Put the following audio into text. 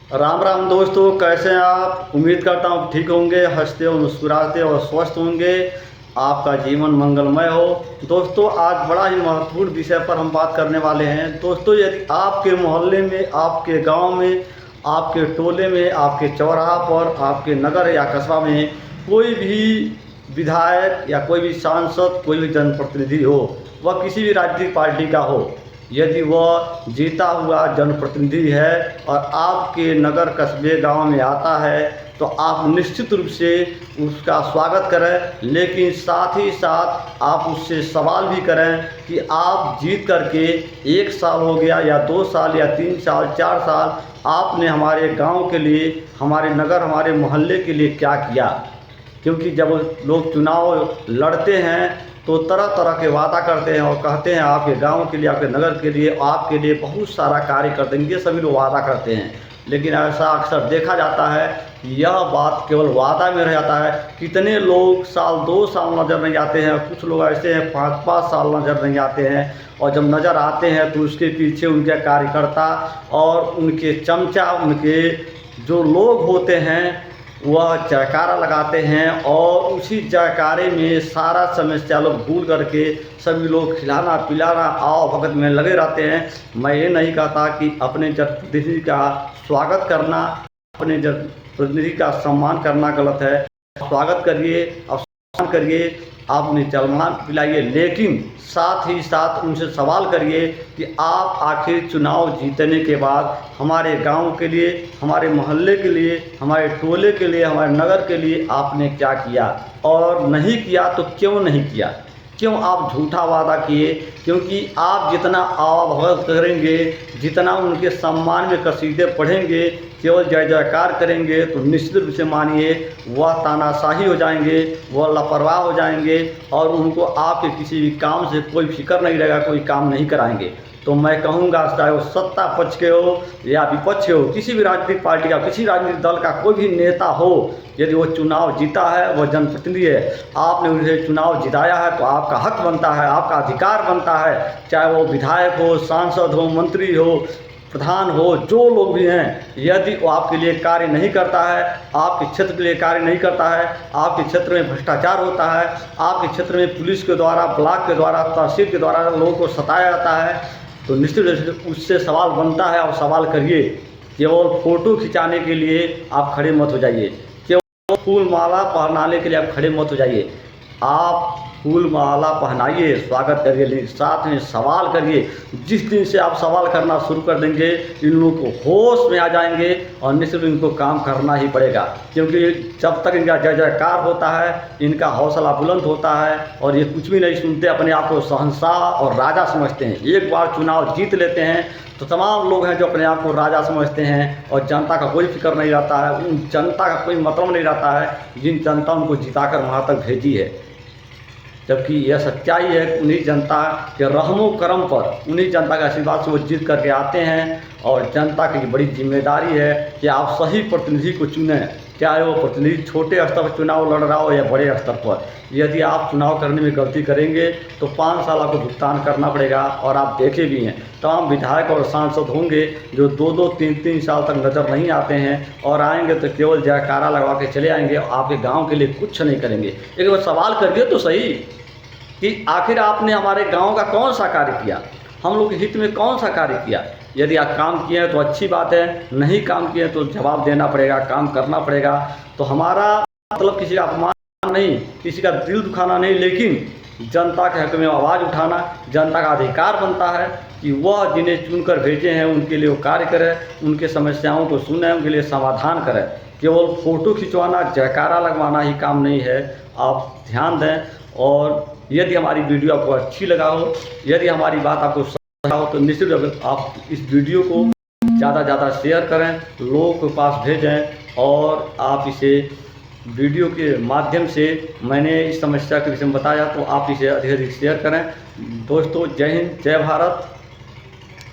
राम राम दोस्तों, कैसे हैं आप। उम्मीद करता हूँ ठीक होंगे, हंसते और मुस्कुराते और स्वस्थ होंगे। आपका जीवन मंगलमय हो। दोस्तों, आज बड़ा ही महत्वपूर्ण विषय पर हम बात करने वाले हैं। दोस्तों, यदि आपके मोहल्ले में, आपके गांव में, आपके टोले में, आपके चौराहा पर, आपके नगर या कस्बा में कोई भी विधायक या कोई भी सांसद, कोई भी जनप्रतिनिधि हो, वह किसी भी राजनीतिक पार्टी का हो, यदि वह जीता हुआ जनप्रतिनिधि है और आपके नगर कस्बे गांव में आता है, तो आप निश्चित रूप से उसका स्वागत करें। लेकिन साथ ही साथ आप उससे सवाल भी करें कि आप जीत करके 1 साल हो गया या 2 साल या 3 साल 4 साल आपने हमारे गांव के लिए, हमारे नगर, हमारे मोहल्ले के लिए क्या किया। क्योंकि जब लोग चुनाव लड़ते हैं तो तरह तरह के वादा करते हैं और कहते हैं आपके गांव के लिए, आपके नगर के लिए, आपके लिए बहुत सारा कार्य कर देंगे, सभी लोग वादा करते हैं। लेकिन ऐसा अक्सर देखा जाता है कि यह बात केवल वादा में रह जाता है। कितने लोग साल 2 साल नज़र नहीं आते हैं, कुछ लोग ऐसे हैं 5-5 साल नज़र नहीं आते हैं, और जब नज़र आते हैं तो उसके पीछे उनके कार्यकर्ता और उनके चमचा, उनके जो लोग होते हैं, वह जयकारा लगाते हैं और उसी जयकारे में सारा समस्या लोग भूल करके सभी लोग खिलाना पिलाना आओ भगत में लगे रहते हैं। मैं ये नहीं कहता कि अपने जनप्रतिनिधि का स्वागत करना, अपने जनप्रतिनिधि का सम्मान करना गलत है। स्वागत करिए और सम्मान करिए, आप उन्हें जलमान पिलाइए, लेकिन साथ ही साथ उनसे सवाल करिए कि आप आखिर चुनाव जीतने के बाद हमारे गांव के लिए, हमारे मोहल्ले के लिए, हमारे टोले के लिए, हमारे नगर के लिए आपने क्या किया, और नहीं किया तो क्यों नहीं किया। क्यों आप झूठा वादा किए। क्योंकि आप जितना आवभगत करेंगे, जितना उनके सम्मान में कसीदे पढ़ेंगे, केवल जय जयकार करेंगे, तो निश्चित रूप से मानिए वह तानाशाही हो जाएंगे, वह लापरवाह हो जाएंगे और उनको आपके किसी भी काम से कोई फिक्र नहीं रहेगा, कोई काम नहीं कराएंगे। तो मैं कहूँगा, चाहे वो सत्ता पक्ष के हो या विपक्ष हो, किसी भी राजनीतिक पार्टी का, किसी राजनीतिक दल का कोई भी नेता हो, यदि वो चुनाव जीता है, वह जनप्रतिनिधि है, आपने उसे चुनाव जिताया है, तो आपका हक बनता है, आपका अधिकार बनता है। चाहे वो विधायक हो, सांसद हो, मंत्री हो, प्रधान हो, जो लोग भी हैं, यदि वो आपके लिए कार्य नहीं करता है, आपके क्षेत्र के लिए कार्य नहीं करता है, आपके क्षेत्र में भ्रष्टाचार होता है, आपके क्षेत्र में पुलिस के द्वारा, ब्लॉक के द्वारा, तहसील के द्वारा लोगों को सताया जाता है, तो निश्चित रूप से उससे सवाल बनता है। और सवाल करिए। केवल फ़ोटो खिंचाने के लिए आप खड़े मत हो जाइए, केवल फूल माला पहनाने के लिए आप खड़े मत हो जाइए। आप फूल माला पहनाइए, स्वागत करिए, लेकिन साथ में सवाल करिए। जिस दिन से आप सवाल करना शुरू कर देंगे, इन लोगों को होश में आ जाएंगे और निश्चित इनको काम करना ही पड़ेगा। क्योंकि जब तक इनका जय जयकार होता है, इनका हौसला बुलंद होता है और ये कुछ भी नहीं सुनते, अपने आप को शहंशाह और राजा समझते हैं। एक बार चुनाव जीत लेते हैं तो तमाम लोग हैं जो अपने आप को राजा समझते हैं और जनता का कोई फिक्र नहीं रहता है, उन जनता का कोई मतलब नहीं रहता है जिन जनता उनको जिताकर वहाँ तक भेजी है। जबकि यह सच्चाई है कि उन्हीं जनता के रहमो करम पर, उन्हीं जनता के आशीर्वाद से वो जीत करके आते हैं। और जनता की बड़ी जिम्मेदारी है कि आप सही प्रतिनिधि को चुनें, चाहे वो प्रतिनिधि छोटे स्तर पर चुनाव लड़ रहा हो या बड़े स्तर पर। यदि आप चुनाव करने में गलती करेंगे तो 5 साल आपको भुगतान करना पड़ेगा। और आप देखे भी हैं, तमाम विधायक और सांसद होंगे जो 2-2, 3-3 साल तक नज़र नहीं आते हैं, और आएंगे तो केवल जयकारा लगवा के चले आएंगे, आपके गाँव के लिए कुछ नहीं करेंगे। एक बार सवाल करिए तो सही कि आखिर आपने हमारे गांव का कौन सा कार्य किया, हम लोग के हित में कौन सा कार्य किया। यदि आप काम किए हैं तो अच्छी बात है, नहीं काम किए तो जवाब देना पड़ेगा, काम करना पड़ेगा। तो हमारा मतलब किसी का अपमान नहीं, किसी का दिल दुखाना नहीं, लेकिन जनता के हक में आवाज़ उठाना जनता का अधिकार बनता है कि वह जिन्हें चुनकर भेजे हैं उनके लिए वो कार्य करें, उनके समस्याओं को सुने, उनके लिए समाधान करें। केवल फ़ोटो खिंचवाना, जयकारा लगवाना ही काम नहीं है। आप ध्यान दें। और यदि हमारी वीडियो आपको अच्छी लगा हो, यदि हमारी बात आपको समझ हो, तो निश्चित रूप से आप इस वीडियो को ज़्यादा से ज़्यादा शेयर करें, लोगों के पास भेजें। और आप इसे वीडियो के माध्यम से, मैंने इस समस्या के विषय में बताया, तो आप इसे अधिक से अधिक शेयर करें। दोस्तों, जय हिंद, जय भारत।